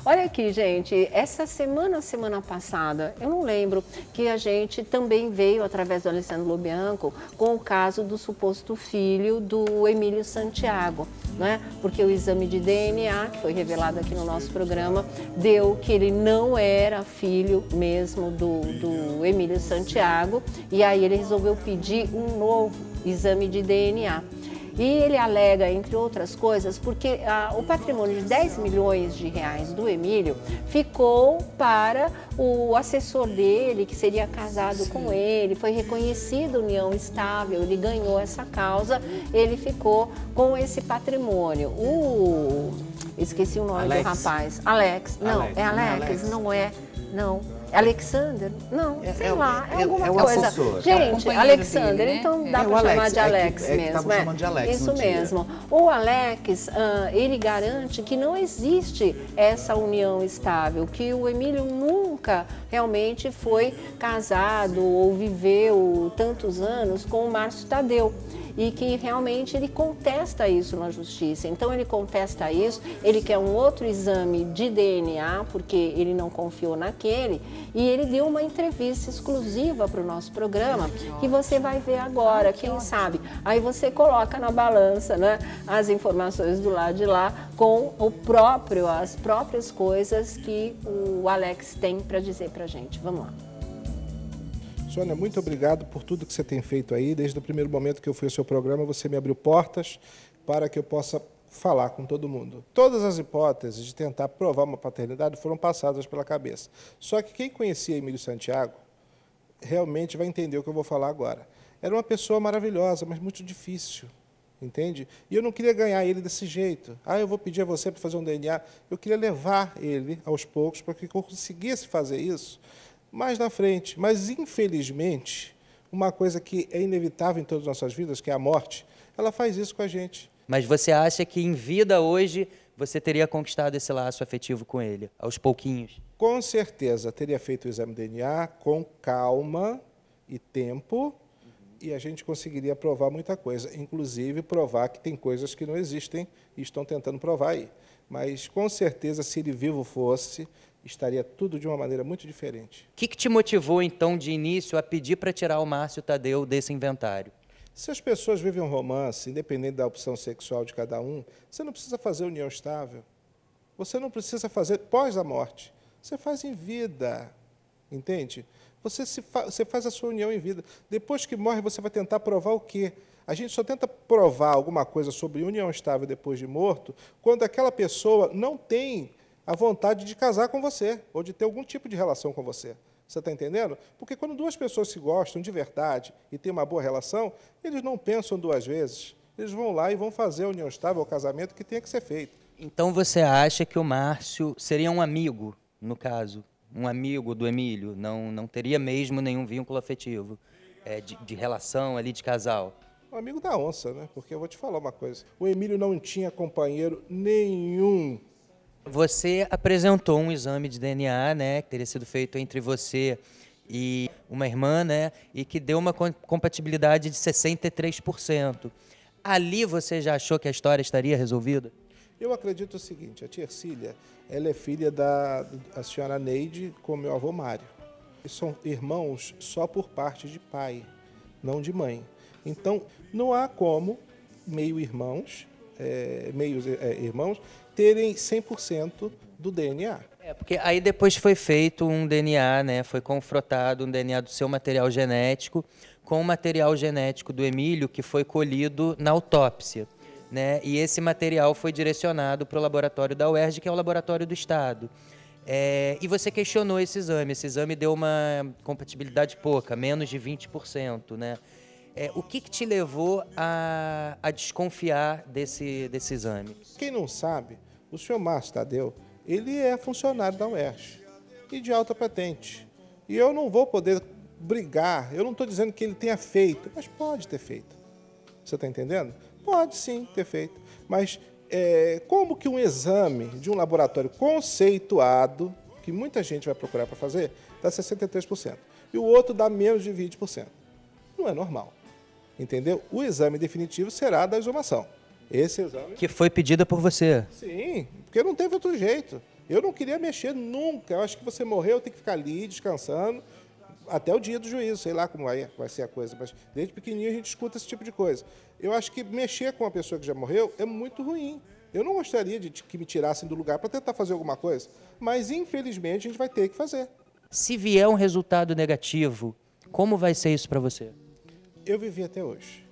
Olha aqui, gente, essa semana passada, eu não lembro que a gente também veio, através do Alessandro Lobianco, com o caso do suposto filho do Emílio Santiago, né? Porque o exame de DNA, que foi revelado aqui no nosso programa, deu que ele não era filho mesmo do Emílio Santiago, e aí ele resolveu pedir um novo exame de DNA. E ele alega, entre outras coisas, porque o patrimônio de 10 milhões de reais do Emílio ficou para o assessor dele, que seria casado com ele, foi reconhecida união estável, ele ganhou essa causa, ele ficou com esse patrimônio. Esqueci o nome do rapaz. Alex. Não, é Alex, não é. Não. Alexander? Não, sei lá, é alguma coisa. Gente, Alexander, dele, né? Então dá para chamar de Alex mesmo. Chamando de Alex isso mesmo. O Alex, ele garante que não existe essa união estável, que o Emílio nunca realmente foi casado ou viveu tantos anos com o Márcio Tadeu. E que realmente ele contesta isso na justiça. Então ele contesta isso, ele quer um outro exame de DNA, porque ele não confiou naquele, e ele deu uma entrevista exclusiva para o nosso programa, que você vai ver agora, quem sabe. Aí você coloca na balança, né, as informações do lado de lá com as próprias coisas que o Alex tem para dizer para a gente. Vamos lá. Sônia, muito obrigado por tudo que você tem feito aí. Desde o primeiro momento que eu fui ao seu programa, você me abriu portas para que eu possa falar com todo mundo. Todas as hipóteses de tentar provar uma paternidade foram passadas pela cabeça. Só que quem conhecia Emílio Santiago realmente vai entender o que eu vou falar agora. Era uma pessoa maravilhosa, mas muito difícil, entende? E eu não queria ganhar ele desse jeito. Eu vou pedir a você para fazer um DNA. Eu queria levar ele aos poucos para que eu conseguisse fazer isso mais na frente. Mas, infelizmente, uma coisa que é inevitável em todas as nossas vidas, que é a morte, ela faz isso com a gente. Mas você acha que em vida hoje você teria conquistado esse laço afetivo com ele, aos pouquinhos? Com certeza, teria feito o exame de DNA com calma e tempo, e a gente conseguiria provar muita coisa, inclusive provar que tem coisas que não existem e estão tentando provar aí. Mas, com certeza, se ele vivo fosse, estaria tudo de uma maneira muito diferente. O que te motivou, então, de início, a pedir para tirar o Márcio Tadeu desse inventário? Se as pessoas vivem um romance, independente da opção sexual de cada um, você não precisa fazer união estável. Você não precisa fazer pós a morte. Você faz em vida, entende? Você faz a sua união em vida. Depois que morre, você vai tentar provar o quê? A gente só tenta provar alguma coisa sobre união estável depois de morto quando aquela pessoa não tem a vontade de casar com você ou de ter algum tipo de relação com você. Você está entendendo? Porque quando duas pessoas se gostam de verdade e têm uma boa relação, eles não pensam duas vezes. Eles vão lá e vão fazer a união estável, o casamento que tenha que ser feito. Então você acha que o Márcio seria um amigo, no caso? Um amigo do Emílio? Não teria mesmo nenhum vínculo afetivo, de relação ali, de casal? Um amigo da onça, né? Porque eu vou te falar uma coisa. O Emílio não tinha companheiro nenhum. Você apresentou um exame de DNA, né, que teria sido feito entre você e uma irmã, né, e que deu uma compatibilidade de 63%. Ali você já achou que a história estaria resolvida? Eu acredito o seguinte, a tia Ercília, ela é filha da senhora Neide com meu avô Mário. São irmãos só por parte de pai, não de mãe. Então, não há como meio-irmãos terem 100% do DNA. Porque aí depois foi feito um DNA, né? Foi confrontado um DNA do seu material genético com o material genético do Emílio, que foi colhido na autópsia, né? E esse material foi direcionado para o laboratório da UERJ, que é o laboratório do Estado. E você questionou esse exame deu uma compatibilidade pouca, menos de 20%, né? O que te levou a desconfiar desse exame? Quem não sabe, o senhor Márcio Tadeu, ele é funcionário da UERJ e de alta patente. E eu não vou poder brigar, eu não estou dizendo que ele tenha feito, mas pode ter feito. Você está entendendo? Pode sim ter feito. Mas como que um exame de um laboratório conceituado, que muita gente vai procurar para fazer, dá 63%, e o outro dá menos de 20%? Não é normal. Entendeu? O exame definitivo será da exumação. Esse exame... Que foi pedida por você. Sim, porque não teve outro jeito. Eu não queria mexer nunca. Eu acho que você morreu, tem que ficar ali descansando até o dia do juízo, sei lá como vai ser a coisa, mas desde pequenininho a gente escuta esse tipo de coisa. Eu acho que mexer com uma pessoa que já morreu é muito ruim. Eu não gostaria de que me tirassem do lugar para tentar fazer alguma coisa, mas infelizmente a gente vai ter que fazer. Se vier um resultado negativo, como vai ser isso para você? Eu vivi até hoje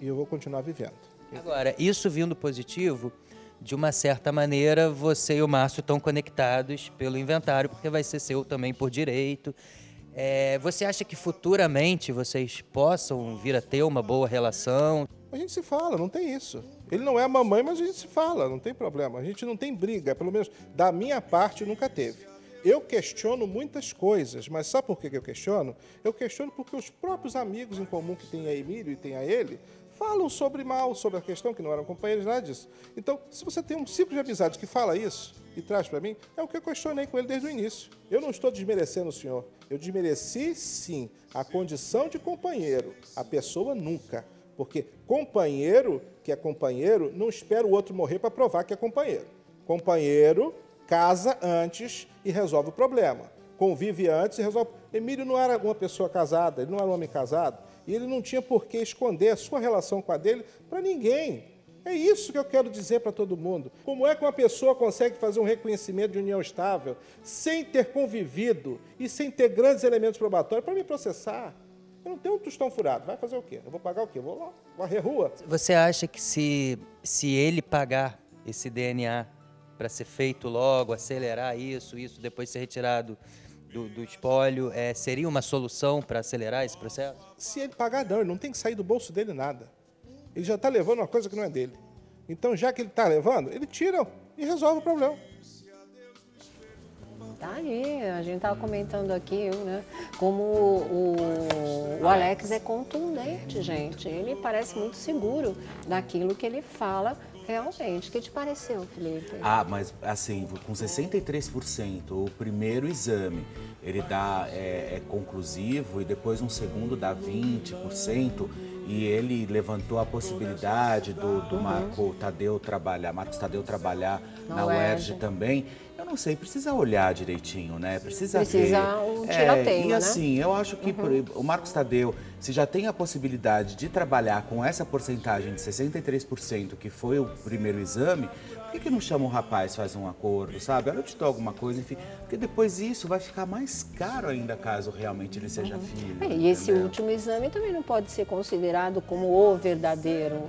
e eu vou continuar vivendo. Agora, isso vindo positivo, de uma certa maneira, você e o Márcio estão conectados pelo inventário, porque vai ser seu também por direito. Você acha que futuramente vocês possam vir a ter uma boa relação? A gente se fala, não tem isso. Ele não é a mamãe, mas a gente se fala, não tem problema. A gente não tem briga, pelo menos da minha parte nunca teve. Eu questiono muitas coisas, mas sabe por que eu questiono? Eu questiono porque os próprios amigos em comum que tem a Emílio e tem a ele falam sobre a questão, que não eram companheiros, nada disso. Então, se você tem um ciclo de amizade que fala isso e traz para mim, é o que eu questionei com ele desde o início. Eu não estou desmerecendo o senhor. Eu desmereci, sim, a condição de companheiro. A pessoa nunca. Porque companheiro, que é companheiro, não espera o outro morrer para provar que é companheiro. Companheiro casa antes e resolve o problema. Convive antes e resolve. Emílio não era uma pessoa casada, ele não era um homem casado, e ele não tinha por que esconder a sua relação com a dele para ninguém. É isso que eu quero dizer para todo mundo. Como é que uma pessoa consegue fazer um reconhecimento de união estável sem ter convivido e sem ter grandes elementos probatórios para me processar? Eu não tenho um tostão furado. Vai fazer o quê? Eu vou pagar o quê? Eu vou lá, varrer rua. Você acha que se ele pagar esse DNA para ser feito logo, acelerar isso, depois ser retirado do espólio, seria uma solução para acelerar esse processo? Se ele pagar, não. Ele não tem que sair do bolso dele nada. Ele já está levando uma coisa que não é dele. Então, já que ele está levando, ele tira e resolve o problema. Tá aí, a gente estava comentando aqui, né, como o Alex é contundente, gente. Ele parece muito seguro daquilo que ele fala realmente. O que te pareceu, Felipe? Mas assim, com 63%, o primeiro exame, ele dá conclusivo e depois um segundo dá 20%. E ele levantou a possibilidade do Marcos Tadeu trabalhar na UERJ também. Eu não sei, precisa olhar direitinho, né? Precisa ver. Um tiroteio, e assim, eu acho que o Marcos Tadeu, se já tem a possibilidade de trabalhar com essa porcentagem de 63%, que foi o primeiro exame, por que não chama o rapaz, faz um acordo, sabe? Olha, eu te dou alguma coisa, enfim. Porque depois isso vai ficar mais caro ainda, caso realmente ele seja filho. E esse último exame também não pode ser considerado como o verdadeiro,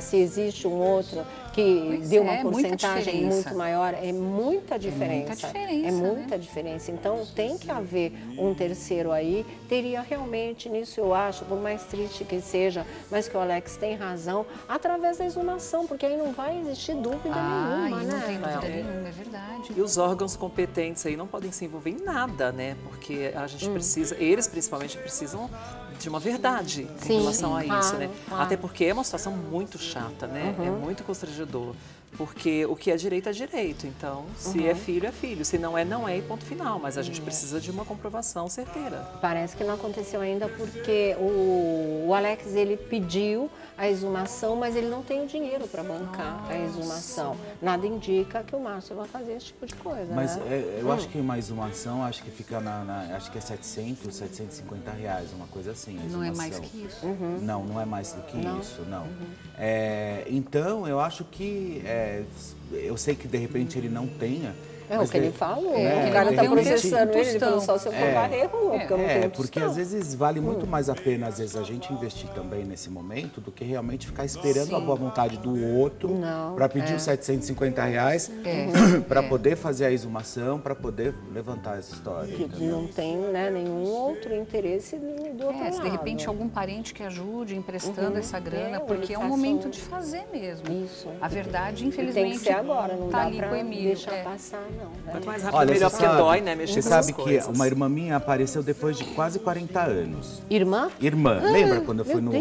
se existe um outro que deu uma porcentagem muito maior, é muita diferença. É muita diferença. Então tem que haver um terceiro aí. Teria realmente, nisso eu acho, por mais triste que seja, mas que o Alex tem razão, através da exumação, porque aí não vai existir dúvida nenhuma, né? Não tem dúvida nenhuma, é verdade. E os órgãos competentes aí não podem se envolver em nada, né? Porque a gente precisa, eles principalmente precisam de uma verdade em relação a isso, né? Claro. Até porque é uma situação muito chata, né? É muito constrangedor. Porque o que é direito, então se é filho, se não é, não é e ponto final, mas a gente precisa de uma comprovação certeira. Parece que não aconteceu ainda porque o Alex, ele pediu a exumação, mas ele não tem o dinheiro para bancar a exumação. Nada indica que o Márcio vai fazer esse tipo de coisa, mas né? Eu acho que uma exumação, acho que fica acho que é 700, 750 reais, uma coisa assim. Não é mais que isso? Não é mais do que isso, não. Então, eu acho que eu sei que de repente ele não tenha. É o que ele falou, o cara está processando ele falou só se eu for varrer rua, porque eu não tenho porque às vezes vale muito mais a pena, às vezes, a gente investir também nesse momento do que realmente ficar esperando a boa vontade do outro para pedir os 750 reais para poder fazer a exumação, para poder levantar essa história. Que não tem nenhum outro interesse do outro lado. Se de repente algum parente que ajude emprestando essa grana, porque é um momento de fazer mesmo. Isso. A verdade, infelizmente, tem que ser agora, não dá para deixar passar, não. Quanto mais rápido, melhor, porque dói, né? Mexer Você com essas sabe que coisas. uma irmã minha apareceu depois de quase 40 anos. Irmã? Lembra quando eu fui no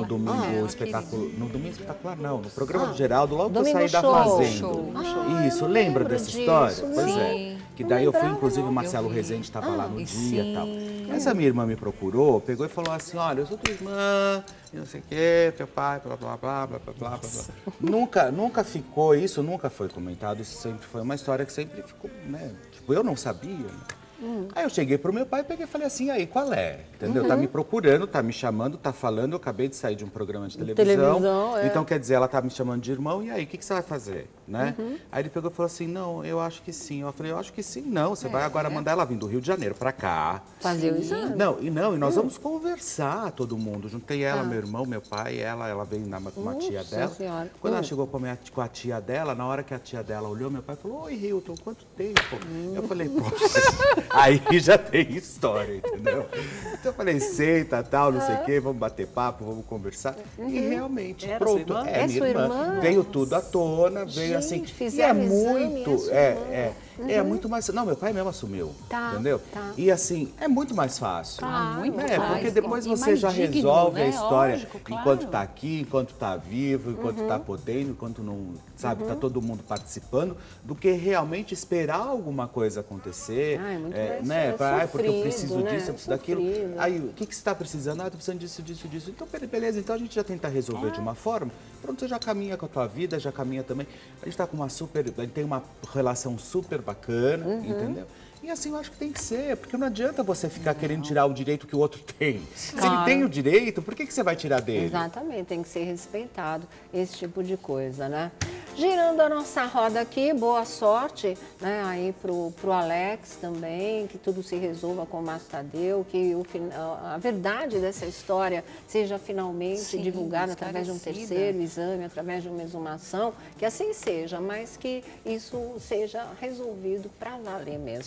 domingo espetacular? No domingo espetacular, não. No programa do Geraldo, logo que eu saí da Fazenda. Isso, lembra dessa história? Pois é. Que daí eu fui, inclusive, o Marcelo Rezende estava lá no dia e tal. Essa minha irmã me procurou, pegou e falou assim, olha, eu sou tua irmã, e não sei o quê, teu pai, blá, blá, blá, blá, blá, blá, blá. Nunca ficou, isso nunca foi comentado, isso sempre foi uma história que sempre ficou, né? Tipo, eu não sabia, né? Aí eu cheguei pro meu pai, peguei e falei assim, aí, qual é? Entendeu? Tá me procurando, tá me chamando, tá falando, eu acabei de sair de um programa de televisão. Então, quer dizer, ela tá me chamando de irmão, e aí, o que você vai fazer? Né? Aí ele pegou e falou assim, não, eu acho que sim. Eu falei, eu acho que sim, não. Você vai agora mandar ela vir do Rio de Janeiro pra cá. Fazer o exame. E nós vamos conversar, todo mundo. Juntei ela, meu irmão, meu pai, ela veio com uma tia dela. Senhora. Quando ela chegou com a tia dela, na hora que a tia dela olhou, meu pai falou, oi, Hilton, quanto tempo? Eu falei, poxa, aí já tem história, entendeu? Então eu falei, senta, tal, não sei o quê, vamos bater papo, vamos conversar. E realmente, pronto, É minha sua irmã. Veio tudo à tona, veio assim. E é muito, muito mais. Não, meu pai mesmo assumiu, entendeu? E assim, é muito mais fácil. Muito né? mais. Porque depois E você mais já digno, resolve né? a história Lógico, claro. enquanto tá aqui, enquanto tá vivo, enquanto tá podendo, enquanto não, sabe, tá todo mundo participando, do que realmente esperar alguma coisa acontecer, né? Porque eu preciso disso, eu preciso daquilo. Aí, o que você está precisando? Ah, eu tô precisando disso. Então, beleza, então a gente já tenta resolver de uma forma. Pronto, você já caminha com a tua vida, já caminha também. A gente tá com a gente tem uma relação super bacana, entendeu? E assim eu acho que tem que ser, porque não adianta você ficar querendo tirar o direito que o outro tem. Se ele tem o direito, por que você vai tirar dele? Exatamente, tem que ser respeitado esse tipo de coisa, né? Girando a nossa roda aqui, boa sorte, né, aí pro Alex também, que tudo se resolva com o Márcio Tadeu, que a verdade dessa história seja finalmente divulgada através de um terceiro exame, através de uma exumação, que assim seja, mas que isso seja resolvido para valer mesmo.